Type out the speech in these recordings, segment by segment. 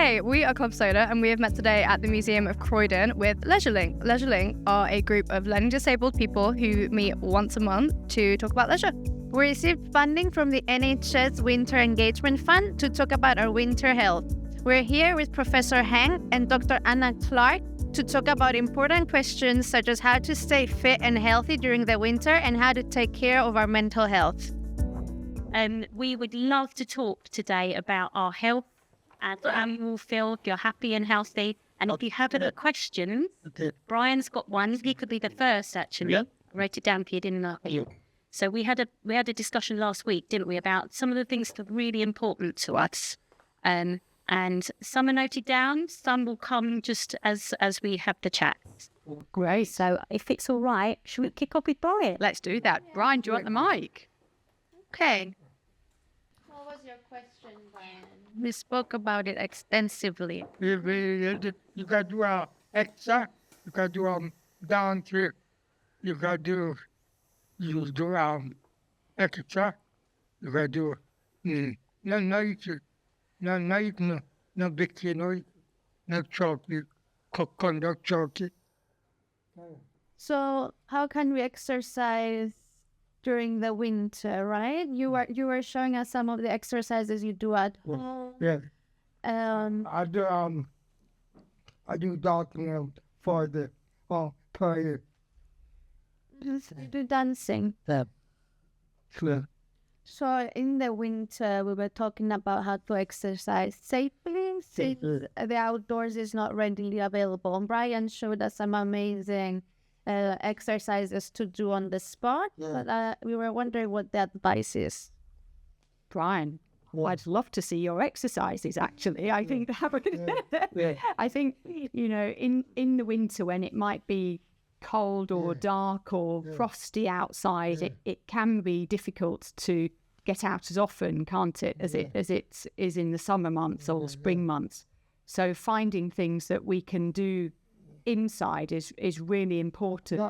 Hey, we are Club Soda and we have met today at the Museum of Croydon with LeisureLink. LeisureLink are a group of learning disabled people who meet once a month to talk about leisure. We received funding from the NHS Winter Engagement Fund to talk about our winter health. We're here with Professor Henk and Dr. Anna Clark to talk about important questions such as how to stay fit and healthy during the winter and how to take care of our mental health. And we would love to talk today about our health and how you will feel if you're happy and healthy. And if you have any questions, Brian's got one. He could be the first, actually. Yeah. Wrote it down for you, didn't I? So we had a discussion last week, didn't we, about some of the things that are really important to us. And some are noted down, some will come just as we have the chat. Great. So if it's all right, should we kick off with Brian? Let's do that. Brian, do you want the mic? Okay. What was your question, Brian? We spoke about it extensively. You got to do exercise, you got to do down trip, you got to do exercise, you got to do no nature, no bikini, no chocolate, conduct chocolate. So how can we exercise during the winter, right? You were showing us some of the exercises you do at home. Yeah. I do dancing for the prayer. you do dancing. Sure. So in the winter, we were talking about how to exercise safely since the outdoors is not readily available. And Brian showed us some amazing exercises to do on the spot, but we were wondering what the advice is. Brian, I'd love to see your exercises, actually. I think I think, in the winter when it might be cold or dark or frosty outside, it can be difficult to get out as often, can't it, as it is in the summer months or spring months. So finding things that we can do inside is really important.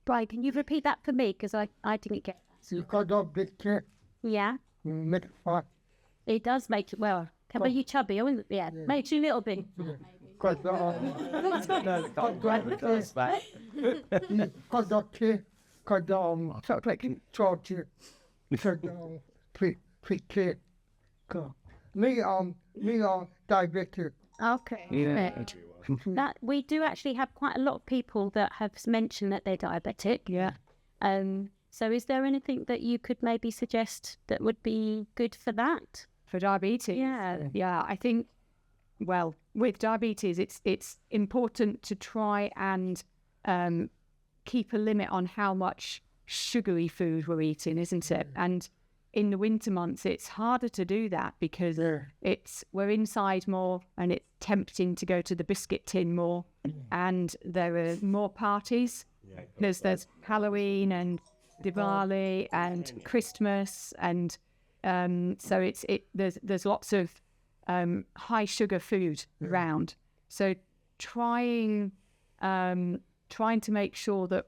Brian, can you repeat that for me? Because I didn't get that. You got a big kid, Yeah, make fun. it does make it, well, can make you chubby, yeah, makes you a little bit. Got chocolate, pre-kid. Me diabetic. Okay. That we do actually have quite a lot of people that have mentioned that they're diabetic. Yeah. So is there anything that you could maybe suggest that would be good for that? For diabetes? Yeah, I think, well, with diabetes, it's important to try and keep a limit on how much sugary food we're eating, isn't it? And in the winter months, it's harder to do that because we're inside more and it's tempting to go to the biscuit tin more, and there are more parties. There's Halloween and Diwali and Christmas, and so there's lots of high sugar food around. So trying to make sure that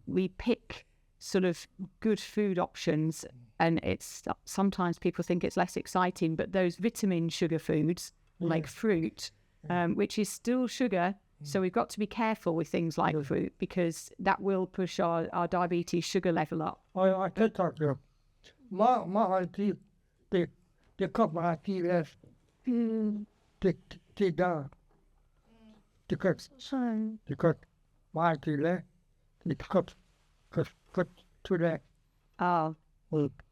we pick sort of good food options. And it's sometimes people think it's less exciting, but those vitamin sugar foods like fruit, which is still sugar, so we've got to be careful with things like fruit because that will push our diabetes sugar level up. I can talk to you. My auntie, they cut my auntie less. They down. They cut my auntie less. They cut to that. Oh.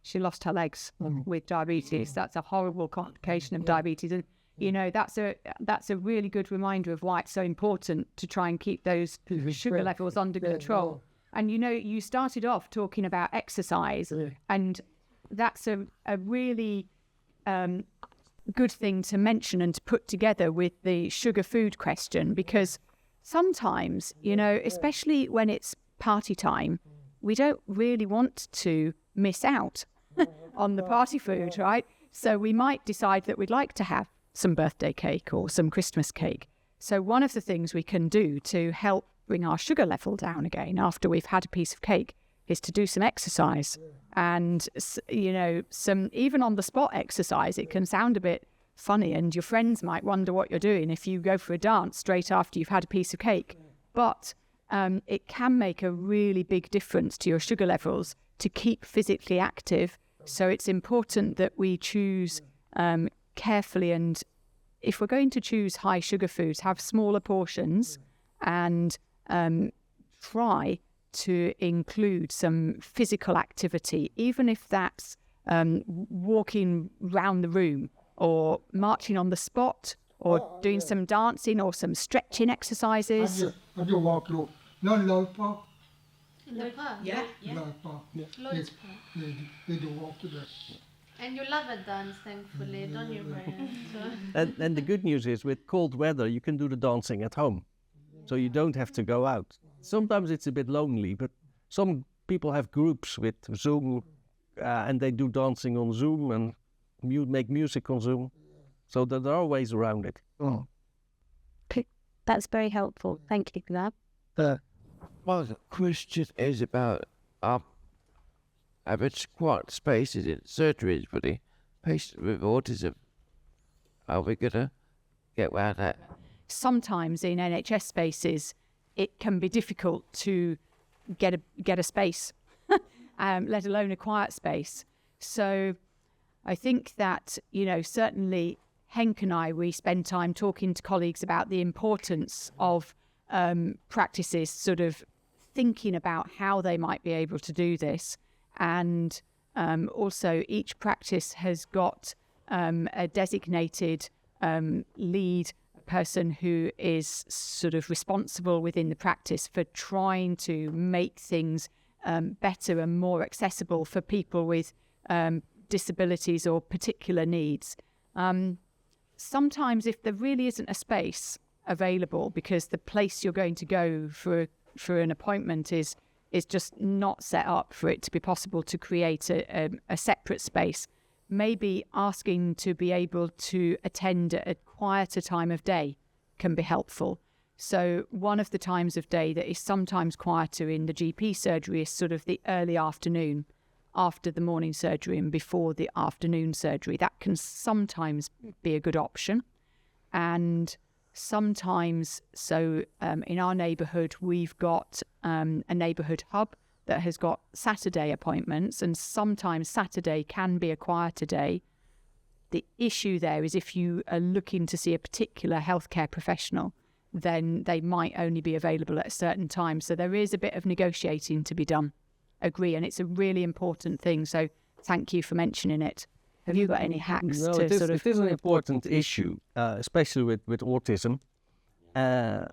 She lost her legs with diabetes. That's a horrible complication of diabetes, and that's a really good reminder of why it's so important to try and keep those sugar levels under control. And you started off talking about exercise, and that's a really good thing to mention and to put together with the sugar food question, because sometimes, especially when it's party time, we don't really want to miss out on the party food, right? So we might decide that we'd like to have some birthday cake or some Christmas cake. So one of the things we can do to help bring our sugar level down again after we've had a piece of cake is to do some exercise. And, some even on the spot exercise. It can sound a bit funny, and your friends might wonder what you're doing if you go for a dance straight after you've had a piece of cake. But it can make a really big difference to your sugar levels to keep physically active. So it's important that we choose carefully, and if we're going to choose high sugar foods, have smaller portions and try to include some physical activity, even if that's walking round the room or marching on the spot or doing some dancing or some stretching exercises. Have you walked through? No, Lloyd Park. Lloyd Park? Yeah. Lloyd Park. Lloyd's Park. They do walk to there. And you love a dance, thankfully, don't you, Brian? And the good news is, with cold weather, you can do the dancing at home. So you don't have to go out. Sometimes it's a bit lonely, but some people have groups with Zoom and they do dancing on Zoom and make music on Zoom. So there are ways around it. Oh. That's very helpful. Thank you for that. My question is about having quiet spaces in surgeries for the patient with autism. Are we going to get around that? Sometimes in NHS spaces, it can be difficult to get a space, let alone a quiet space. So I think that, certainly Henk and I, we spend time talking to colleagues about the importance of practices sort of thinking about how they might be able to do this. And also each practice has got a designated lead person who is sort of responsible within the practice for trying to make things better and more accessible for people with disabilities or particular needs. Sometimes if there really isn't a space available because the place you're going to go for an appointment is just not set up for it to be possible to create a separate space, maybe asking to be able to attend at a quieter time of day can be helpful. So one of the times of day that is sometimes quieter in the GP surgery is sort of the early afternoon, after the morning surgery and before the afternoon surgery. That can sometimes be a good option. And sometimes, in our neighbourhood, we've got a neighbourhood hub that has got Saturday appointments, and sometimes Saturday can be a quieter day. The issue there is if you are looking to see a particular healthcare professional, then they might only be available at a certain time. So there is a bit of negotiating to be done. Agree, and it's a really important thing. So thank you for mentioning it. Have you got any hacks No, to it is, sort of... it is an important issue, especially with autism. I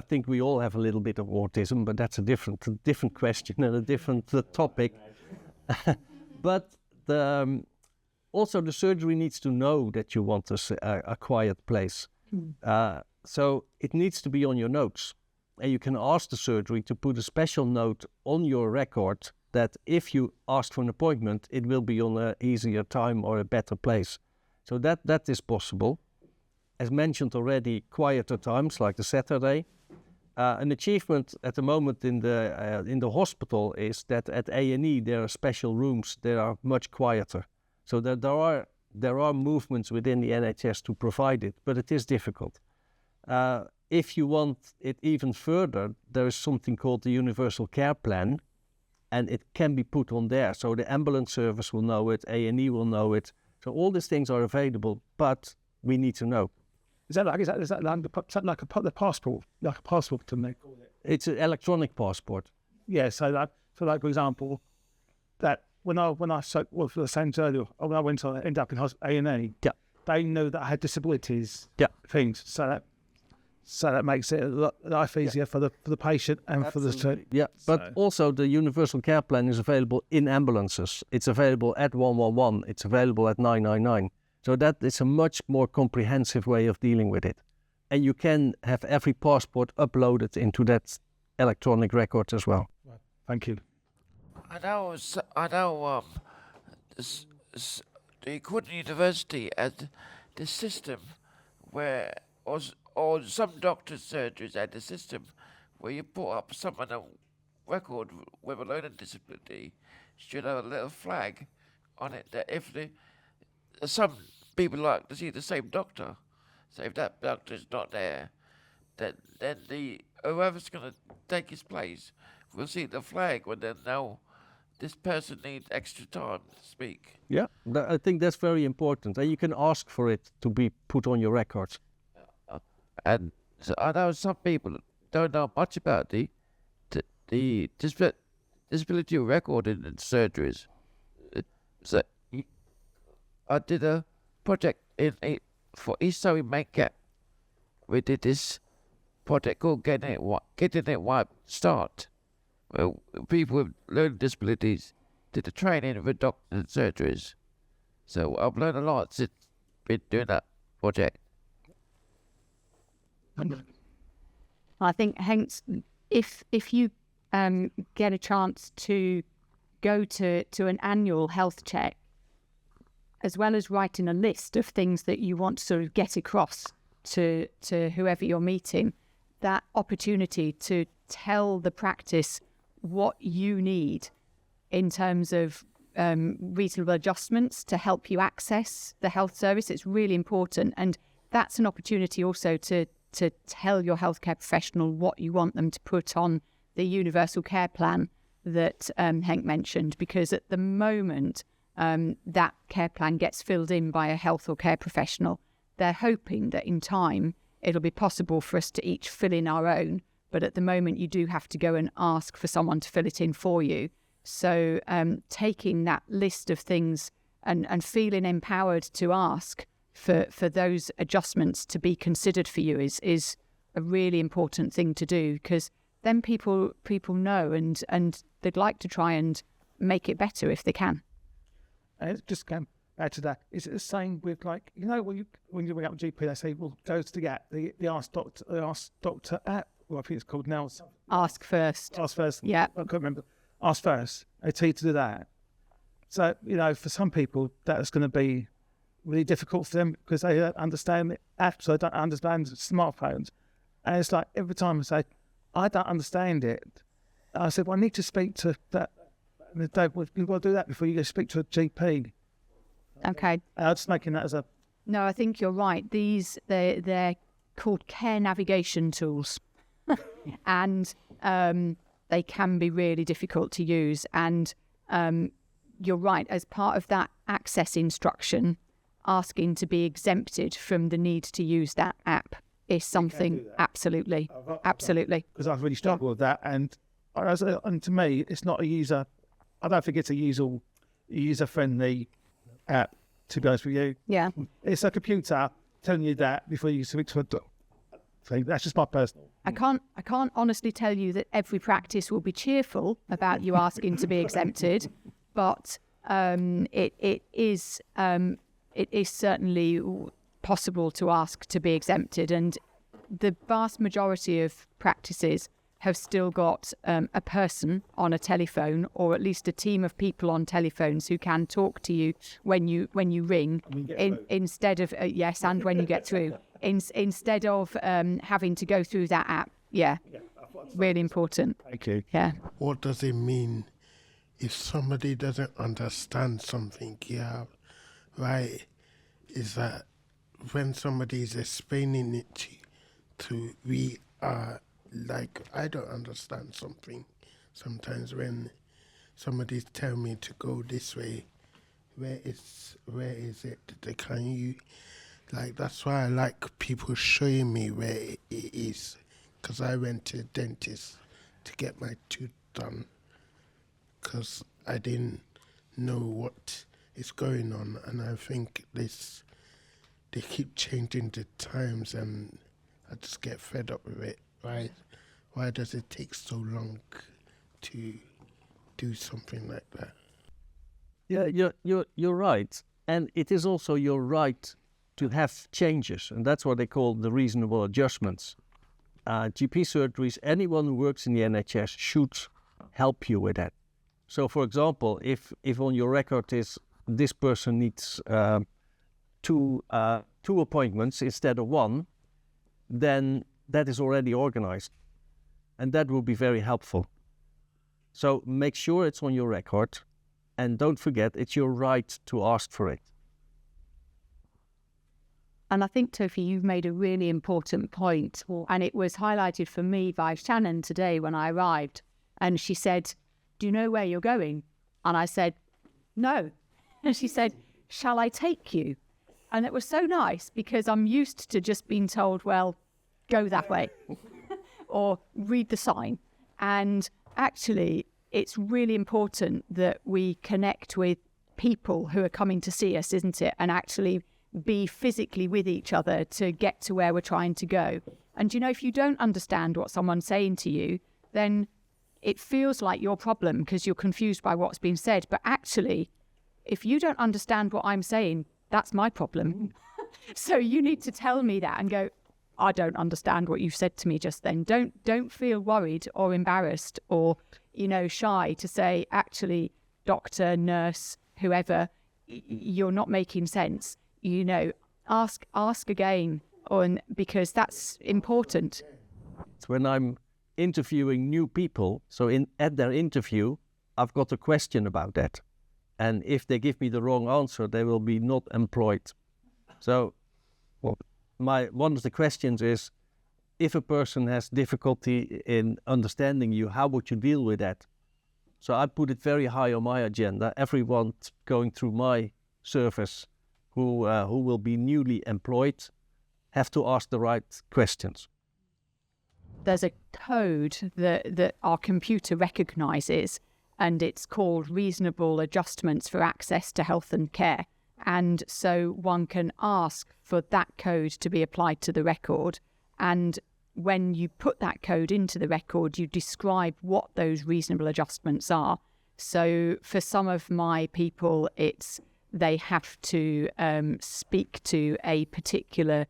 think we all have a little bit of autism, but that's a different question and a different topic. But also the surgery needs to know that you want a quiet place. So it needs to be on your notes. And you can ask the surgery to put a special note on your record that if you ask for an appointment, it will be on an easier time or a better place. So that is possible. As mentioned already, quieter times like the Saturday. An achievement at the moment in the hospital is that at A&E there are special rooms that are much quieter. So that there are movements within the NHS to provide it, but it is difficult. If you want it even further, there is something called the Universal Care Plan, and it can be put on there. So the ambulance service will know it, A&E will know it. So all these things are available, but we need to know. Is that like the passport, like a passport to make? It's an electronic passport. Yeah. So like for example, that when I for the same earlier, when I went to end up in A&E, yeah, they knew that I had disabilities. Yeah. Things. So that makes it a life easier for the patient and Absolutely. for the... Yeah, but also the Universal Care Plan is available in ambulances. It's available at 111. It's available at 999. So that is a much more comprehensive way of dealing with it. And you can have every passport uploaded into that electronic record as well. Right. Thank you. I know the Croydon University had the system where... Or some doctor's surgeries had a system where you put up someone record with a learning disability should have a little flag on it that if some people like to see the same doctor, so if that doctor's not there, then the whoever's going to take his place will see the flag when they know this person needs extra time to speak. Yeah, I think that's very important. And you can ask for it to be put on your records. And so I know some people don't know much about the disability recording in surgeries. So I did a project for East Surrey Main Cap. We did this project called Getting It Right Start. Well, people with learning disabilities did the training with doctors and surgeries. So I've learned a lot since been doing that project. I think, Henk, if you get a chance to go to an annual health check, as well as writing a list of things that you want to sort of get across to whoever you're meeting, that opportunity to tell the practice what you need in terms of reasonable adjustments to help you access the health service, it's really important. And that's an opportunity also to tell your healthcare professional what you want them to put on the universal care plan that Henk mentioned, because at the moment that care plan gets filled in by a health or care professional. They're hoping that in time it'll be possible for us to each fill in our own, but at the moment you do have to go and ask for someone to fill it in for you. So taking that list of things and feeling empowered to ask for those adjustments to be considered for you is a really important thing to do, because then people know and they'd like to try and make it better if they can. And just going back to that, is it the same with, like, you know, when you bring up GP, they say, well, go to the gap, the Ask Doctor app, or I think it's called now. Ask first. Ask first. Yeah. I can't remember. Ask first. They tell you to do that. So, you know, for some people, that's going to be really difficult for them because they don't understand the apps, they don't understand smartphones. And it's like every time I say, I don't understand it, I said, well, I need to speak to that. And they well, you've got to do that before you go speak to a GP. Okay. I'm just making that as a... No, I think you're right. They're called care navigation tools. And they can be really difficult to use. And you're right, as part of that access instruction, asking to be exempted from the need to use that app is something, absolutely. Because I've really struggled with that. And to me, it's not a user... I don't think it's a user-friendly app, to be honest with you. Yeah. It's a computer telling you that before you speak to a doctor. That's just my personal. I can't honestly tell you that every practice will be cheerful about you asking to be exempted, but it is certainly possible to ask to be exempted, and the vast majority of practices have still got a person on a telephone, or at least a team of people on telephones who can talk to you when you ring, instead of yes, and when you get through, instead of having to go through that app. Yeah, really important. Thank you. Yeah. What does it mean if somebody doesn't understand something? Yeah, right. Is that when somebody is explaining it to we are. Like, I don't understand something. Sometimes when somebody's telling me to go this way, where is it? Can you, like, that's why I like people showing me where it is. Because I went to the dentist to get my tooth done because I didn't know what is going on. And I think they keep changing the times and I just get fed up with it. Right? Why does it take so long to do something like that? Yeah, you're right, and it is also your right to have changes, and that's what they call the reasonable adjustments. GP surgeries, anyone who works in the NHS should help you with that. So, for example, if on your record is this person needs two appointments instead of one, then that is already organized, and that will be very helpful. So make sure it's on your record, and don't forget it's your right to ask for it. And I think, Tofi, you've made a really important point, and it was highlighted for me by Shannon today when I arrived. And she said, "Do you know where you're going?" And I said, "No." And she said, "Shall I take you?" And it was so nice because I'm used to just being told, well, go that way or read the sign. And actually, it's really important that we connect with people who are coming to see us, isn't it? And actually be physically with each other to get to where we're trying to go. And, you know, if you don't understand what someone's saying to you, then it feels like your problem because you're confused by what's being said. But actually, if you don't understand what I'm saying, that's my problem. So you need to tell me that and go, I don't understand what you've said to me just then. Don't feel worried or embarrassed or, you know, shy to say, actually, doctor, nurse, whoever, you're not making sense. You know, ask again, because that's important. It's when I'm interviewing new people, so at their interview, I've got a question about that. And if they give me the wrong answer, they will be not employed. So one of the questions is, if a person has difficulty in understanding you, how would you deal with that? So I put it very high on my agenda. Everyone going through my service who will be newly employed have to ask the right questions. There's a code that our computer recognises, and it's called reasonable adjustments for access to health and care. And so one can ask for that code to be applied to the record. And when you put that code into the record, you describe what those reasonable adjustments are. So for some of my people, it's they have to speak to a particular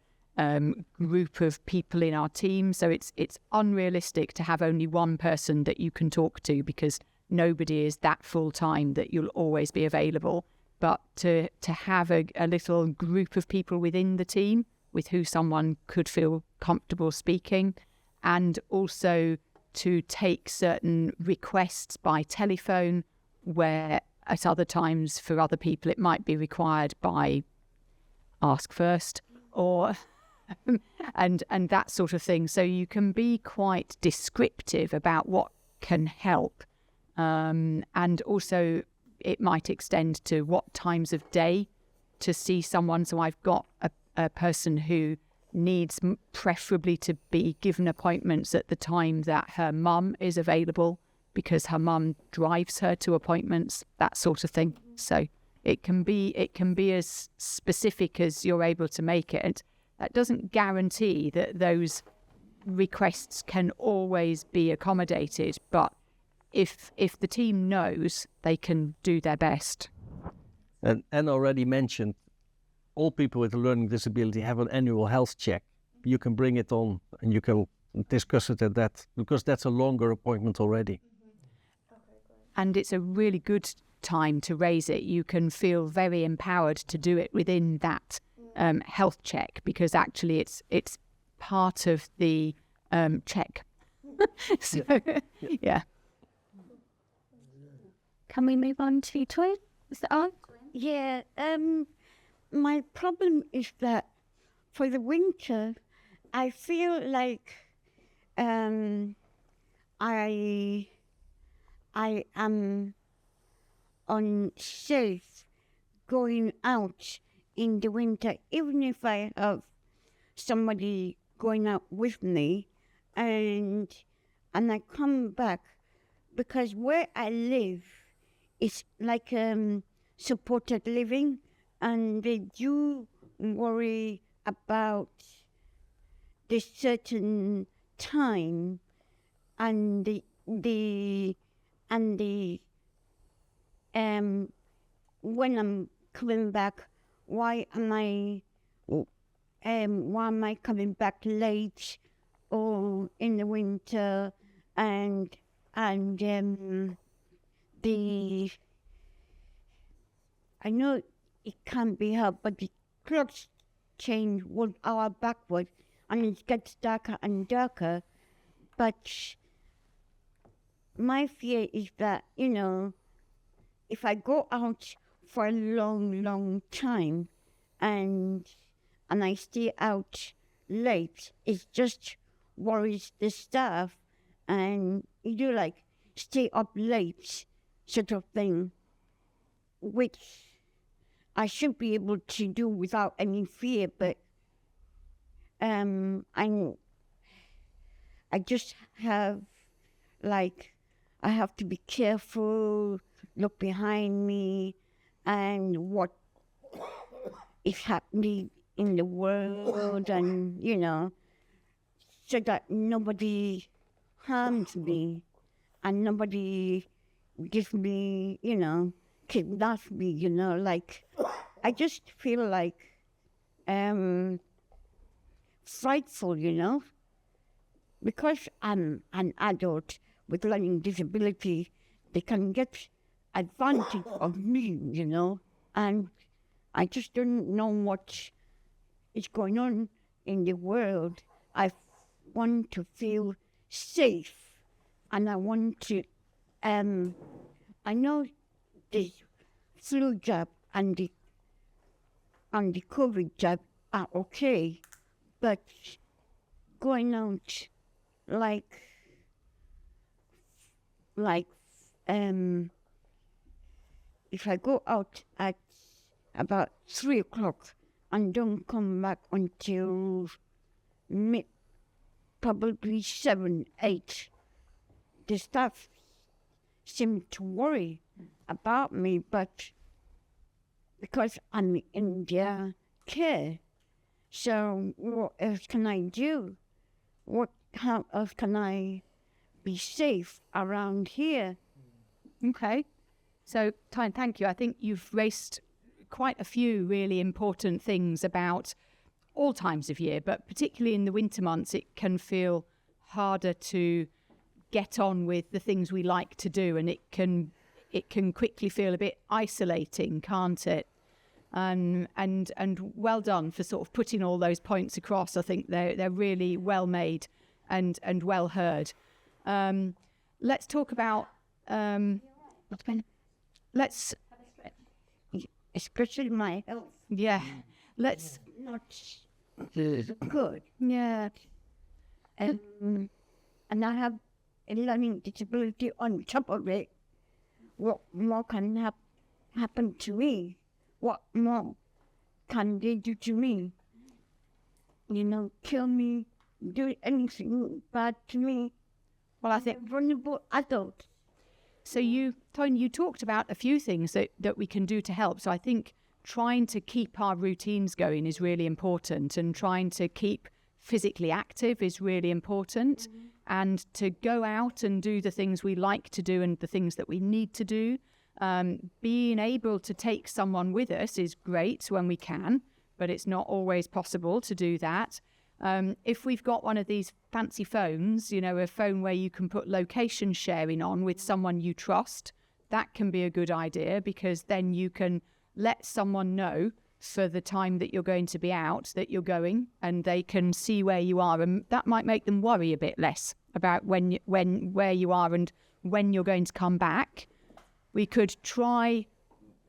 group of people in our team. So it's unrealistic to have only one person that you can talk to because nobody is that full-time that you'll always be available. But to have a little group of people within the team with who someone could feel comfortable speaking, and also to take certain requests by telephone, where at other times for other people it might be required by ask first or and that sort of thing. So you can be quite descriptive about what can help, and also it might extend to what times of day to see someone. So I've got a person who needs preferably to be given appointments at the time that her mum is available because her mum drives her to appointments, that sort of thing. So it can be as specific as you're able to make it. And that doesn't guarantee that those requests can always be accommodated, but if the team knows, they can do their best. And Anne already mentioned, all people with a learning disability have an annual health check. You can bring it on and you can discuss it at that, because that's a longer appointment already. And it's a really good time to raise it. You can feel very empowered to do it within that health check, because actually it's part of the check. So, yeah. Can we move on to Twin? Is that on? Yeah. My problem is that for the winter, I feel like I am unsafe going out in the winter, even if I have somebody going out with me, and I come back, because where I live is like supported living, and they do worry about the certain time and the when I'm coming back, why am I coming back late or in the winter, and I know it can't be helped, but the clocks change 1 hour backward, and it gets darker and darker. But my fear is that, if I go out for a long, long time and I stay out late, it just worries the staff, and you do like stay up late sort of thing, which I should be able to do without any fear, but I just have I have to be careful, look behind me, and what is happening in the world, and so that nobody harms me and nobody gives me, kidnaps me, I just feel like frightful, because I'm an adult with learning disability. They can get advantage of me, and I just don't know what is going on in the world. I want to feel safe, and I want to, I know the flu jab and the COVID jab are okay, but going out if I go out at about 3 o'clock and don't come back until probably 7, 8, the staff seem to worry about me, but because I'm in their care. So what else can I do? How else can I be safe around here? Okay. So, Tyne, thank you. I think you've raised quite a few really important things about all times of year, but particularly in the winter months, it can feel harder to get on with the things we like to do, and it can quickly feel a bit isolating, can't it? And well done for sort of putting all those points across. I think they're really well made and well heard. Let's talk about especially my health. Yeah. Let's not good. Yeah. And I have a learning disability on top of it. What more can happen to me? What more can they do to me? Kill me, do anything bad to me. Well, I think vulnerable adult. So Tyne, you talked about a few things that we can do to help. So I think trying to keep our routines going is really important, and trying to keep physically active is really important, and to go out and do the things we like to do and the things that we need to do. Being able to take someone with us is great when we can, but it's not always possible to do that. If we've got one of these fancy phones, a phone where you can put location sharing on with someone you trust, that can be a good idea, because then you can let someone know for the time that you're going to be out that you're going, and they can see where you are, and that might make them worry a bit less about where you are and when you're going to come back. We could try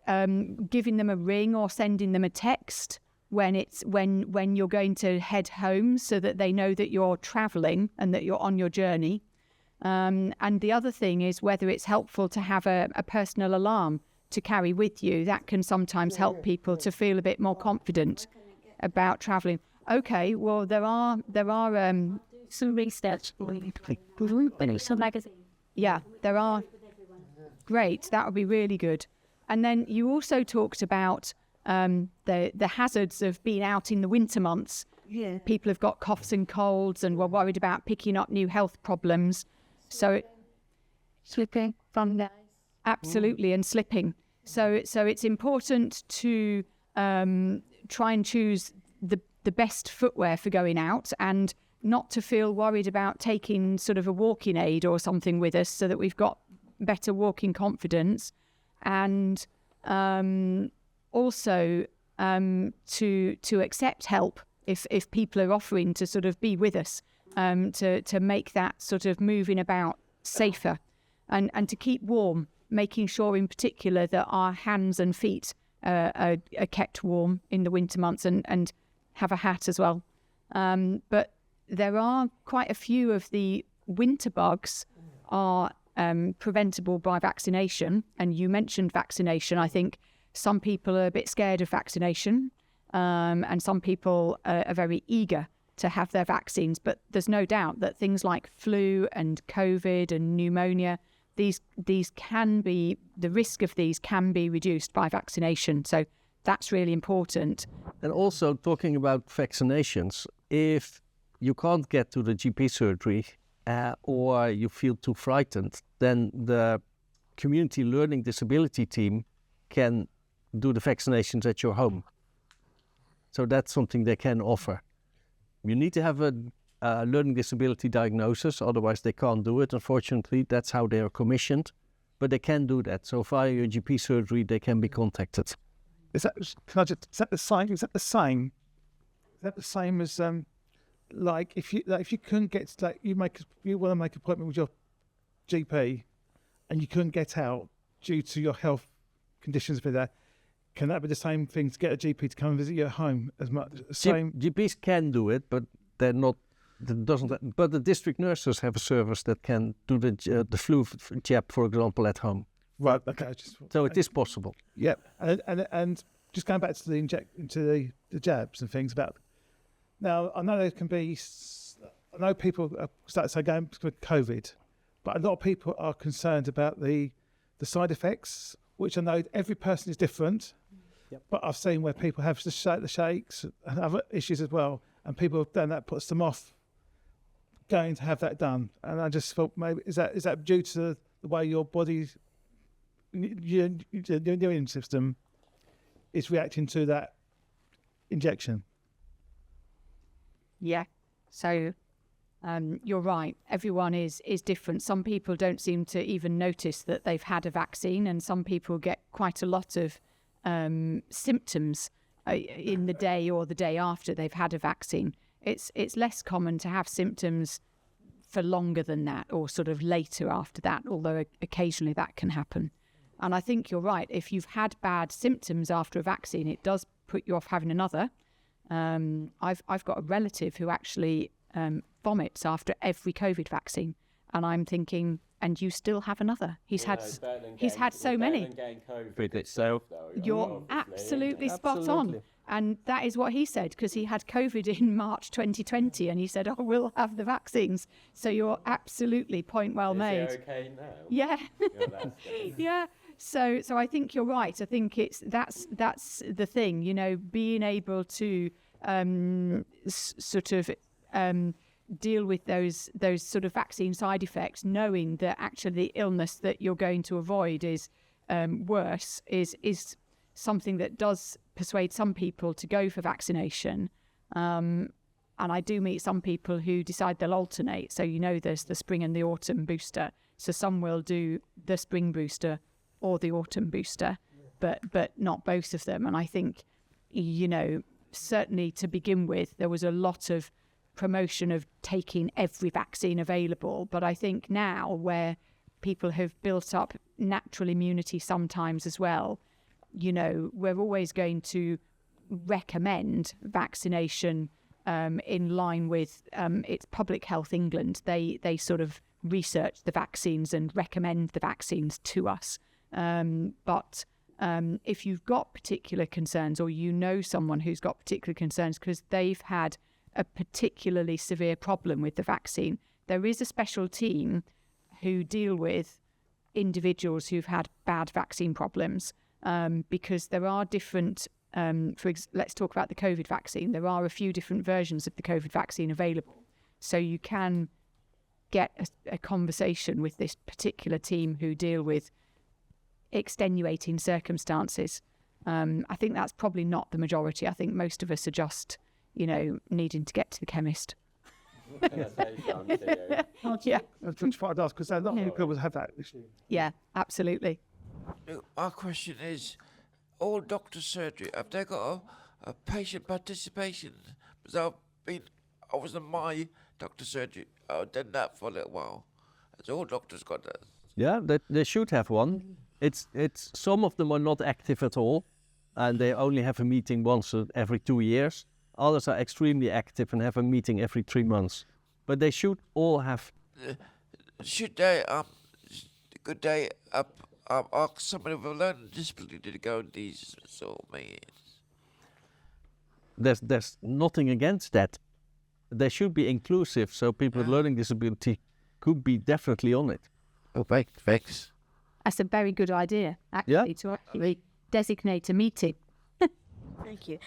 giving them a ring or sending them a text when you're going to head home, so that they know that you're travelling and that you're on your journey. And the other thing is whether it's helpful to have a personal alarm to carry with you. That can sometimes help people to feel a bit more confident about travelling. Okay, well there are some research. Yeah, there are. Great, that would be really good. And then you also talked about the hazards of being out in the winter months. Yeah. People have got coughs and colds and were worried about picking up new health problems. So Slipping from the absolutely, and slipping. So it's important to try and choose the best footwear for going out, and not to feel worried about taking sort of a walking aid or something with us, so that we've got better walking confidence. And also to accept help if people are offering to sort of be with us, to make that sort of moving about safer. and to keep warm, making sure in particular that our hands and feet are kept warm in the winter months, and have a hat as well. But there are quite a few of the winter bugs are preventable by vaccination. And you mentioned vaccination. I think some people are a bit scared of vaccination, and some people are very eager to have their vaccines. But there's no doubt that things like flu and COVID and pneumonia, these can be, the risk of these can be reduced by vaccination. So that's really important. And also talking about vaccinations, if you can't get to the GP surgery or you feel too frightened, then the community learning disability team can do the vaccinations at your home. So that's something they can offer. You need to have a learning disability diagnosis, otherwise they can't do it. Unfortunately, that's how they are commissioned, but they can do that. So via your GP surgery, they can be contacted. Is that the same? Is that the same? Is that the same as like if you couldn't get, like, you want to make an appointment with your GP and you couldn't get out due to your health conditions with that, can that be the same thing to get a GP to come and visit you at home as much? Same. GPs can do it, but they're not. That doesn't. But the district nurses have a service that can do the flu jab, for example, at home. Right. Okay. So it is possible. Yep. And just going back to the jabs and things about. Now I know there can be. I know people start to say going with COVID, but a lot of people are concerned about the side effects, which I know every person is different. Yep. But I've seen where people have the shakes and other issues as well, and people then that puts them off going to have that done. And I just thought, maybe is that due to the way your body, your immune system is reacting to that injection? Yeah. So you're right. Everyone is different. Some people don't seem to even notice that they've had a vaccine, and some people get quite a lot of symptoms in the day or the day after they've had a vaccine. It's less common to have symptoms for longer than that, or sort of later after that, although occasionally that can happen. And I think you're right. If you've had bad symptoms after a vaccine, it does put you off having another. I've got a relative who actually vomits after every COVID vaccine, and I'm thinking, and you still have another? He's had so many. COVID itself, You're absolutely spot on. And that is what he said, because he had COVID in March 2020, and he said, "Oh, we'll have the vaccines." So you're absolutely point well made. Is he okay now? Yeah. Yeah. Yeah. So I think you're right. I think that's the thing, being able to sort of deal with those sort of vaccine side effects, knowing that actually the illness that you're going to avoid is worse, is something that does persuade some people to go for vaccination. And I do meet some people who decide they'll alternate. So there's the spring and the autumn booster. So some will do the spring booster or the autumn booster, but not both of them. And I think, certainly to begin with, there was a lot of promotion of taking every vaccine available. But I think now, where people have built up natural immunity sometimes as well, we're always going to recommend vaccination in line with it's Public Health England. They sort of research the vaccines and recommend the vaccines to us. But if you've got particular concerns, or someone who's got particular concerns because they've had a particularly severe problem with the vaccine, there is a special team who deal with individuals who've had bad vaccine problems, because there are different, let's talk about the COVID vaccine. There are a few different versions of the COVID vaccine available. So you can get a conversation with this particular team who deal with extenuating circumstances. I think that's probably not the majority. I think most of us are just, needing to get to the chemist. Yeah. That's what I'd ask, because a lot of people have that issue. Yeah, absolutely. Our question is, all doctor surgery, have they got a patient participation? Because I was in my doctor surgery, I've done that for a little while. Has all doctors got that? Yeah, they should have one. It's some of them are not active at all, and they only have a meeting once every 2 years. Others are extremely active and have a meeting every 3 months. But they should all have. Should they could they ask somebody with a learning disability to go to these sort of meetings? There's nothing against that. They should be inclusive, so people with learning disability could be definitely on it. Oh, thanks. That's a very good idea, actually, to actually designate a meeting. Thank you.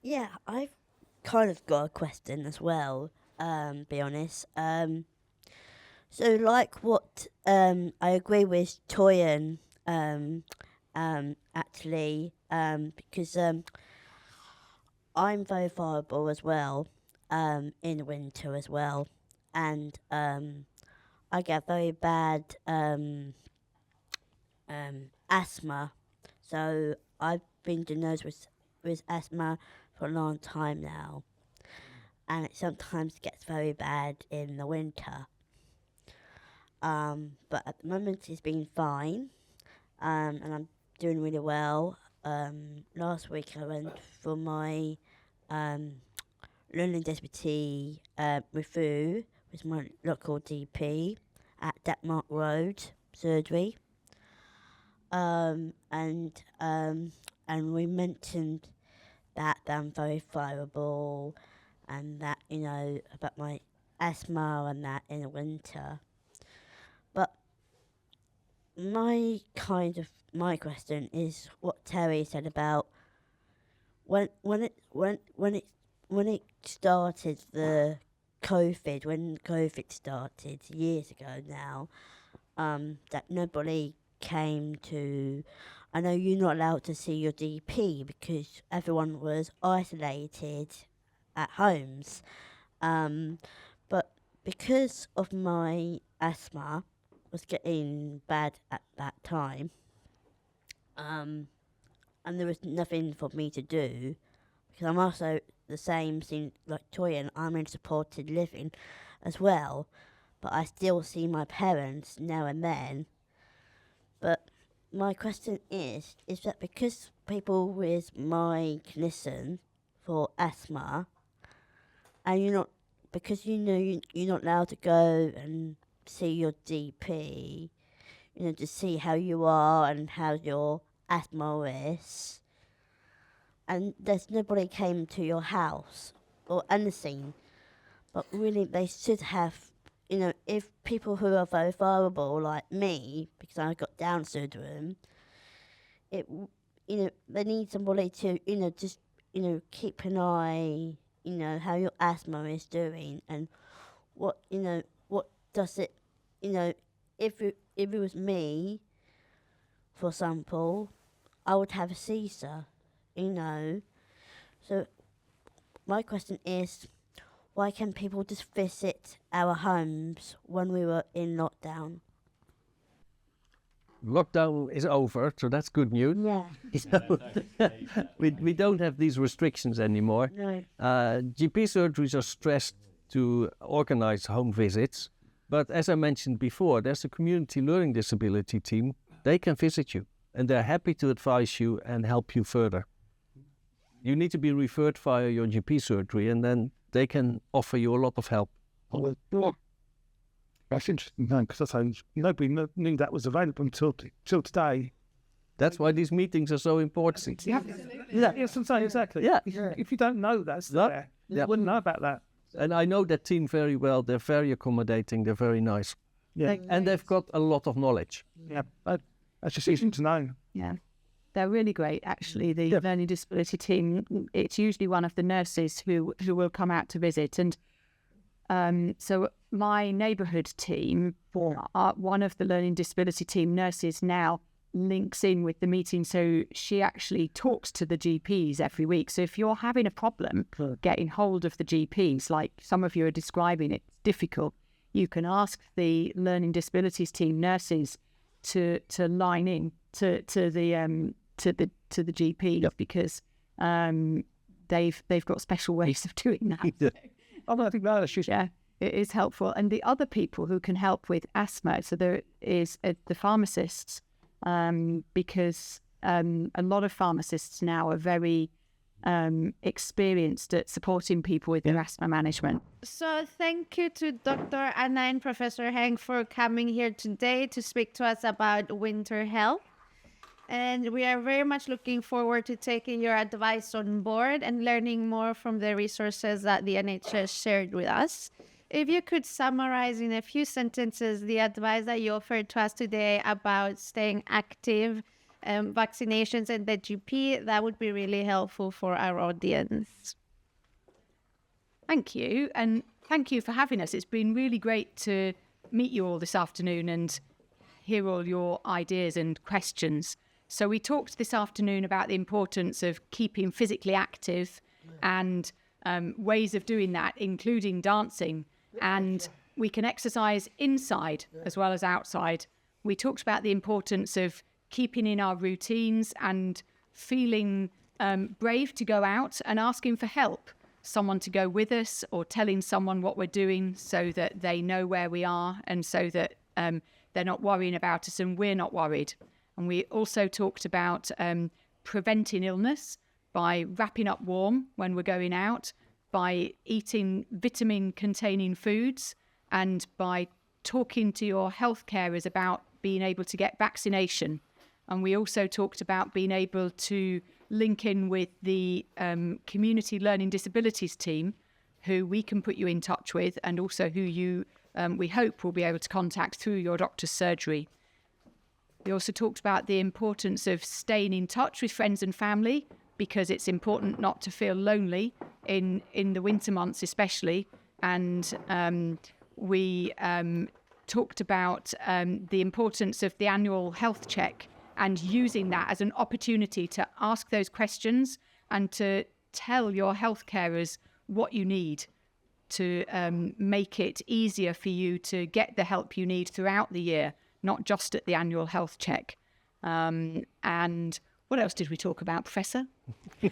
Yeah, I've kind of got a question as well, be honest. So like what I agree with Toyin actually, because I'm very vulnerable as well, in the winter as well, and I get very bad asthma. So I've been diagnosed with asthma for a long time now, and it sometimes gets very bad in the winter. But at the moment it's been fine, and I'm doing really well. Last week I went for my learning disability review with my local DP at Detmark Road surgery. And we mentioned that I'm very vulnerable, and that, you know, about my asthma and that in the winter. But my question is what Terry said about when it started, the COVID, when COVID started years ago now, that nobody came to. I know you're not allowed to see your DP because everyone was isolated at homes. But because of my asthma was getting bad at that time, and there was nothing for me to do, because I'm also the same thing like Toyin, I'm in supported living as well, but I still see my parents now and then. But my question is that because people with my condition for asthma, and you're not allowed to go and see your DP, you know, to see how you are and how your asthma is, and there's nobody came to your house or anything, but really they should have, you know, if people who are very vulnerable like me, because I got Down syndrome, they need somebody to, you know, just, you know, keep an eye, you know, how your asthma is doing, and what does it, you know, if it was me, for example, I would have a seizure, you know. So my question is, why can't people just visit our homes when we were in lockdown? Lockdown is over, so that's good news. Yeah. So we don't have these restrictions anymore. No. GP surgeries are stressed to organize home visits, but as I mentioned before, there's a community learning disability team. They can visit you, and they're happy to advise you and help you further. You need to be referred via your GP surgery, and then they can offer you a lot of help. That's interesting, because nobody knew that was available until today. That's why these meetings are so important. Yeah, yes, I'm saying exactly. Yeah. If you don't know that's there, you wouldn't know about that. And I know that team very well. They're very accommodating. They're very nice. Yeah. And they've got a lot of knowledge. Yeah, that's just easy to know. Yeah. They're really great, actually, the learning disability team. It's usually one of the nurses who will come out to visit. And so my neighbourhood team, one of the learning disability team nurses now links in with the meeting. So she actually talks to the GPs every week. So if you're having a problem getting hold of the GPs, like some of you are describing, it's difficult, you can ask the learning disabilities team nurses to line in to the GP, because they've got special ways of doing that. I think that's just it is helpful. And the other people who can help with asthma, so there is the pharmacists, because a lot of pharmacists now are very experienced at supporting people with their asthma management. So thank you to Dr. Anna and Professor Henk for coming here today to speak to us about winter health. And we are very much looking forward to taking your advice on board and learning more from the resources that the NHS shared with us. If you could summarize in a few sentences the advice that you offered to us today about staying active, vaccinations and the GP, that would be really helpful for our audience. Thank you. And thank you for having us. It's been really great to meet you all this afternoon and hear all your ideas and questions. So we talked this afternoon about the importance of keeping physically active and ways of doing that, including dancing. And we can exercise inside as well as outside. We talked about the importance of keeping in our routines and feeling brave to go out and asking for help, someone to go with us or telling someone what we're doing so that they know where we are and so that they're not worrying about us and we're not worried. And we also talked about preventing illness by wrapping up warm when we're going out, by eating vitamin-containing foods, and by talking to your health carers about being able to get vaccination. And we also talked about being able to link in with the Community Learning Disabilities team, who we can put you in touch with, and also who you, we hope, will be able to contact through your doctor's surgery. We also talked about the importance of staying in touch with friends and family, because it's important not to feel lonely in the winter months especially. And we talked about the importance of the annual health check and using that as an opportunity to ask those questions and to tell your health carers what you need to make it easier for you to get the help you need throughout the year, not just at the annual health check. And what else did we talk about, Professor?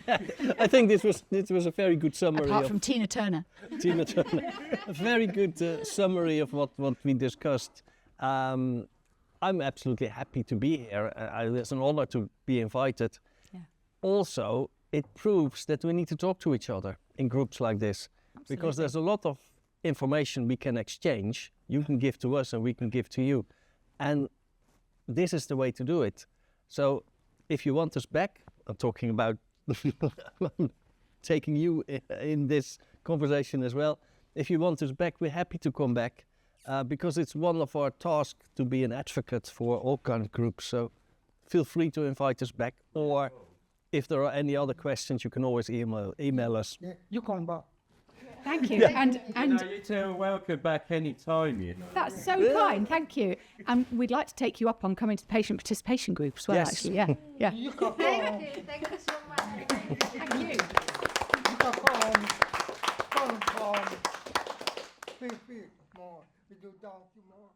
I think this was a very good summary. Apart from Tina Turner. Tina Turner. A very good summary of what we discussed. I'm absolutely happy to be here. It's an honor to be invited. Yeah. Also, it proves that we need to talk to each other in groups like this. Absolutely. Because there's a lot of information we can exchange. You can give to us and we can give to you. And this is the way to do it. So if you want us back, I'm talking about taking you in this conversation as well. If you want us back, we're happy to come back because it's one of our tasks to be an advocate for all kinds of groups. So feel free to invite us back, or if there are any other questions, you can always email us. Yeah, you come back. Thank you. And you two are welcome back any time, you know. That's so kind, thank you. And we'd like to take you up on coming to the patient participation group as well, yes. Actually. Yeah. Yeah. Thank you. Thank you so much. Thank you. You can come. Please, more. We do down more.